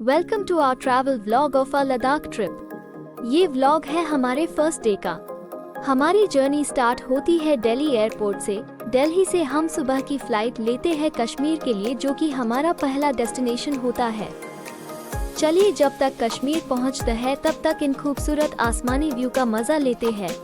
Welcome to our travel vlog of a Ladakh trip. ये vlog है हमारे फर्स्ट डे का। हमारी जर्नी स्टार्ट होती है दिल्ली एयरपोर्ट से। दिल्ली से हम सुबह की फ्लाइट लेते हैं कश्मीर के लिए, जो कि हमारा पहला डेस्टिनेशन होता है। चलिए जब तक कश्मीर पहुंचते हैं तब तक इन खूबसूरत आसमानी व्यू का मजा लेते हैं।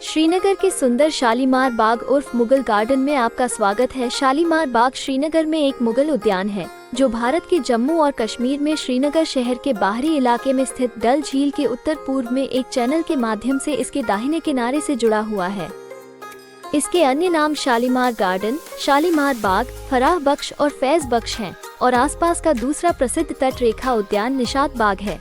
श्रीनगर के सुंदर शालीमार बाग उर्फ मुगल गार्डन में आपका स्वागत है। शालीमार बाग श्रीनगर में एक मुगल उद्यान है जो भारत के जम्मू और कश्मीर में श्रीनगर शहर के बाहरी इलाके में स्थित डल झील के उत्तर पूर्व में एक चैनल के माध्यम से इसके दाहिने किनारे से जुड़ा हुआ है। इसके अन्य नाम शालीमार गार्डन, शालीमार बाग, फराह बख्श और फैज बख्श हैं और आसपास का दूसरा प्रसिद्ध तट रेखा उद्यान निशात बाग है।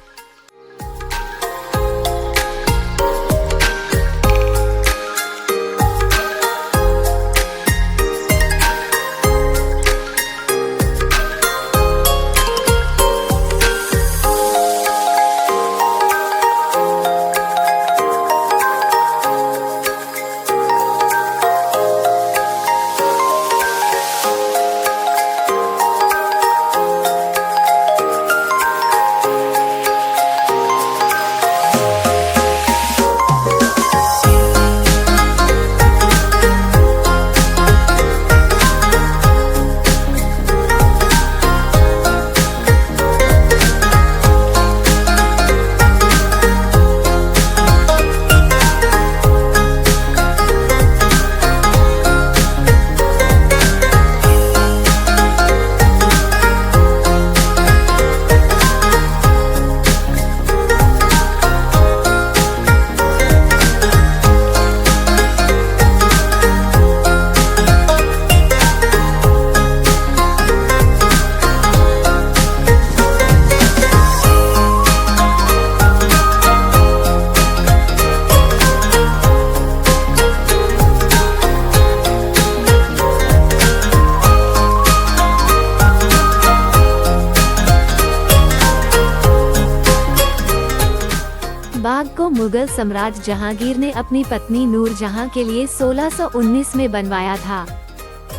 मुगल सम्राट जहांगीर ने अपनी पत्नी नूरजहां के लिए 1619 में बनवाया था।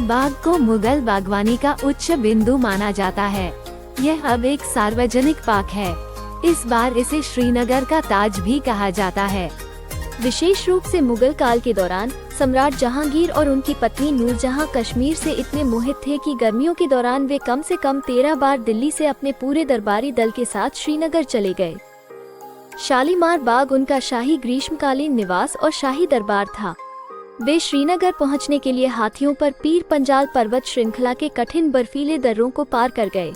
बाग को मुगल बागवानी का उच्च बिंदु माना जाता है। यह अब एक सार्वजनिक पार्क है। इस बार इसे श्रीनगर का ताज भी कहा जाता है। विशेष रूप से मुगल काल के दौरान सम्राट जहांगीर और उनकी पत्नी नूरजहां कश्मीर से इतने मोहित थे कि गर्मियों के दौरान वे कम से कम 13 बार दिल्ली से अपने पूरे दरबारी दल के साथ श्रीनगर चले गए। शालीमार बाग उनका शाही ग्रीष्मकालीन निवास और शाही दरबार था। वे श्रीनगर पहुंचने के लिए हाथियों पर पीर पंजाल पर्वत श्रृंखला के कठिन बर्फीले दर्रों को पार कर गए।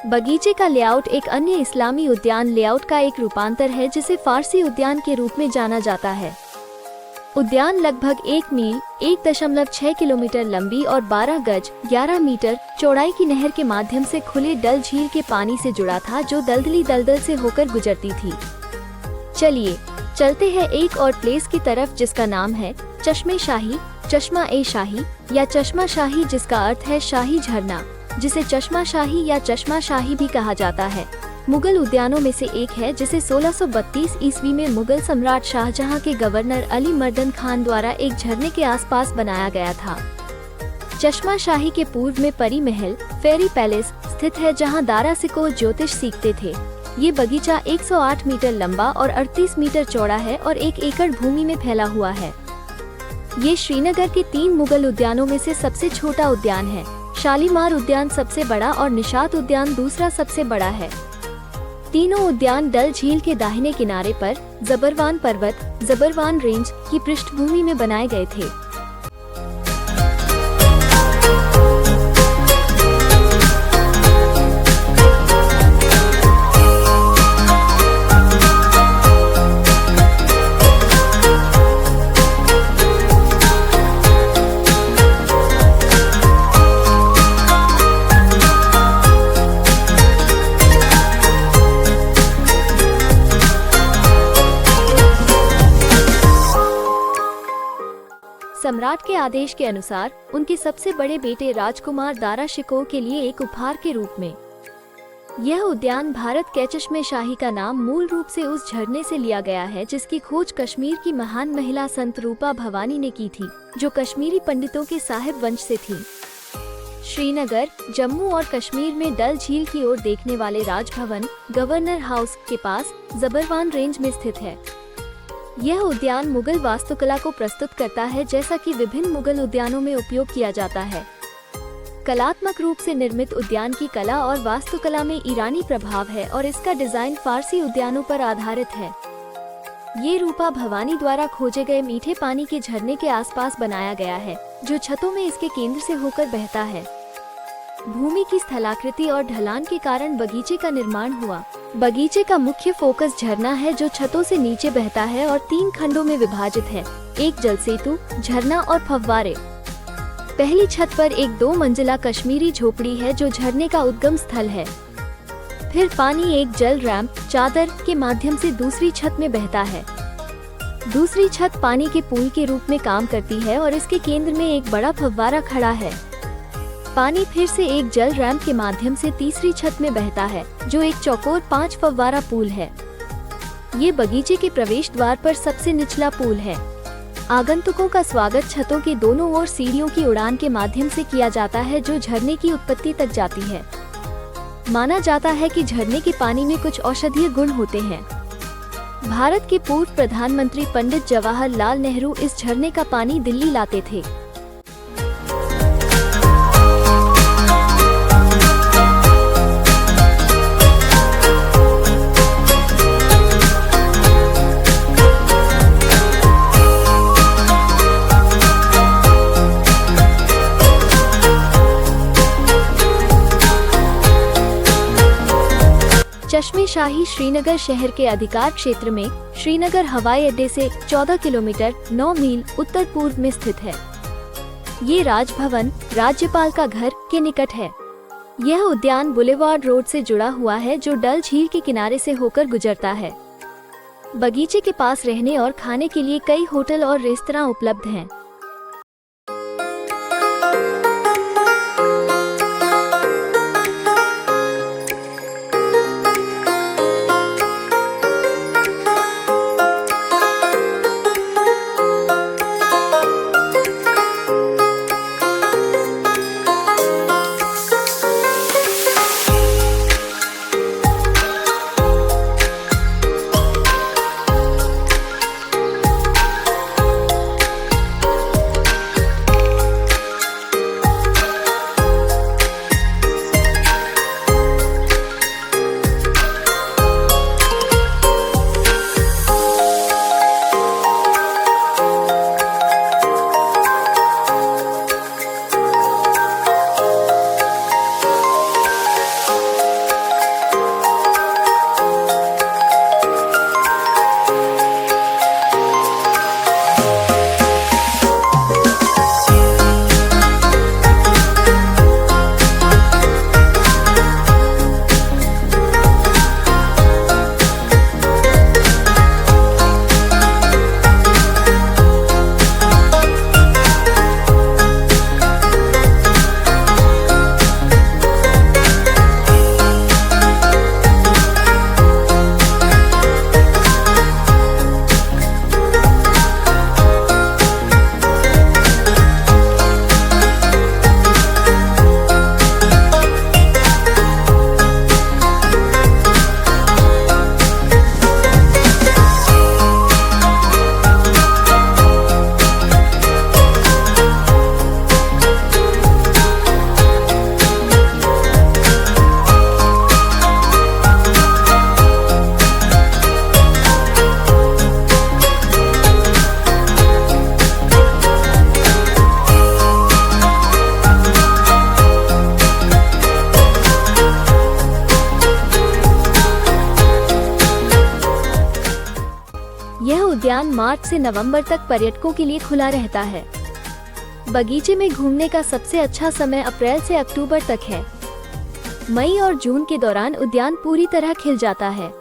बगीचे का लेआउट एक अन्य इस्लामी उद्यान लेआउट का एक रूपांतर है जिसे फारसी उद्यान के रूप में जाना जाता है। उद्यान लगभग 1 मील 1.6 किलोमीटर लंबी और 12 गज 11 मीटर चौड़ाई की नहर के माध्यम से खुले डल झील के पानी से जुड़ा था जो दलदली दलदल से होकर गुजरती थी। चलिए चलते हैं एक और प्लेस की तरफ जिसका नाम है चश्मे शाही, चश्मा ए शाही या चश्मा शाही, जिसका अर्थ है शाही झरना, जिसे चश्मा शाही या चश्मा शाही भी कहा जाता है। मुगल उद्यानों में से एक है जिसे 1632 ईस्वी में मुगल सम्राट शाहजहां के गवर्नर अली मर्दन खान द्वारा एक झरने के आसपास बनाया गया था। चश्मा शाही के पूर्व में परी महल फेरी पैलेस स्थित है जहां दारा सिकोह ज्योतिष सीखते थे। ये बगीचा 108 मीटर लंबा और 38 मीटर चौड़ा है और 1 एकड़ भूमि में फैला हुआ है। ये श्रीनगर के 3 मुगल उद्यानों में से सबसे छोटा उद्यान है। शालीमार उद्यान सबसे बड़ा और निशात उद्यान दूसरा सबसे बड़ा है। तीनों उद्यान डल झील के दाहिने किनारे पर जबरवान पर्वत जबरवान रेंज की पृष्ठभूमि में बनाए गए थे। सम्राट के आदेश के अनुसार उनके सबसे बड़े बेटे राजकुमार दारा शिकोह के लिए एक उपहार के रूप में। यह उद्यान भारत के चश्मे शाही का नाम मूल रूप से उस झरने से लिया गया है जिसकी खोज कश्मीर की महान महिला संत रूपा भवानी ने की थी, जो कश्मीरी पंडितों के साहिब वंश से थी। श्रीनगर, जम्मू और कश्मीर में डल झील की ओर देखने वाले राजभवन गवर्नर हाउस के पास जबरवान रेंज में स्थित है। यह उद्यान मुगल वास्तुकला को प्रस्तुत करता है, जैसा कि विभिन्न मुगल उद्यानों में उपयोग किया जाता है। कलात्मक रूप से निर्मित उद्यान की कला और वास्तुकला में ईरानी प्रभाव है और इसका डिजाइन फारसी उद्यानों पर आधारित है। ये रूपा भवानी द्वारा खोजे गए मीठे पानी के झरने के आसपास बनाया गया है, जो छतों में इसके केंद्र से होकर बहता है। भूमि की स्थलाकृति और ढलान के कारण बगीचे का निर्माण हुआ। बगीचे का मुख्य फोकस झरना है, जो छतों से नीचे बहता है और 3 खंडों में विभाजित है: एक जल सेतु, झरना और फव्वारे। पहली छत पर एक 2 मंजिला कश्मीरी झोपड़ी है, जो झरने का उद्गम स्थल है। फिर पानी एक जल रैंप चादर के माध्यम से दूसरी छत में बहता है। दूसरी छत पानी के पूल के रूप में काम करती है और इसके केंद्र में एक बड़ा फव्वारा खड़ा है। पानी फिर से एक जल रैंप के माध्यम से तीसरी छत में बहता है, जो एक चौकोर 5 फव्वारा पूल है। ये बगीचे के प्रवेश द्वार पर सबसे निचला पूल है। आगंतुकों का स्वागत छतों के दोनों ओर सीढ़ियों की उड़ान के माध्यम से किया जाता है, जो झरने की उत्पत्ति तक जाती है। माना जाता है कि झरने के पानी में कुछ औषधीय गुण होते हैं। भारत के पूर्व प्रधानमंत्री पंडित जवाहरलाल नेहरू इस झरने का पानी दिल्ली लाते थे। चश्मे शाही श्रीनगर शहर के अधिकार क्षेत्र में श्रीनगर हवाई अड्डे से 14 किलोमीटर 9 मील उत्तर पूर्व में स्थित है। ये राजभवन राज्यपाल का घर के निकट है। यह उद्यान बुलेवार्ड रोड से जुड़ा हुआ है, जो डल झील के किनारे से होकर गुजरता है। बगीचे के पास रहने और खाने के लिए कई होटल और रेस्तरां उपलब्ध हैं। उद्यान मार्च से नवंबर तक पर्यटकों के लिए खुला रहता है। बगीचे में घूमने का सबसे अच्छा समय अप्रैल से अक्टूबर तक है। मई और जून के दौरान उद्यान पूरी तरह खिल जाता है।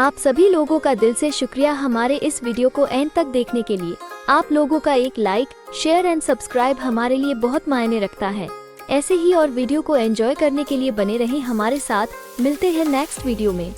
आप सभी लोगों का दिल से शुक्रिया हमारे इस वीडियो को एंड तक देखने के लिए। आप लोगों का एक लाइक, शेयर एंड सब्सक्राइब हमारे लिए बहुत मायने रखता है। ऐसे ही और वीडियो को एंजॉय करने के लिए बने रहें हमारे साथ। मिलते हैं नेक्स्ट वीडियो में।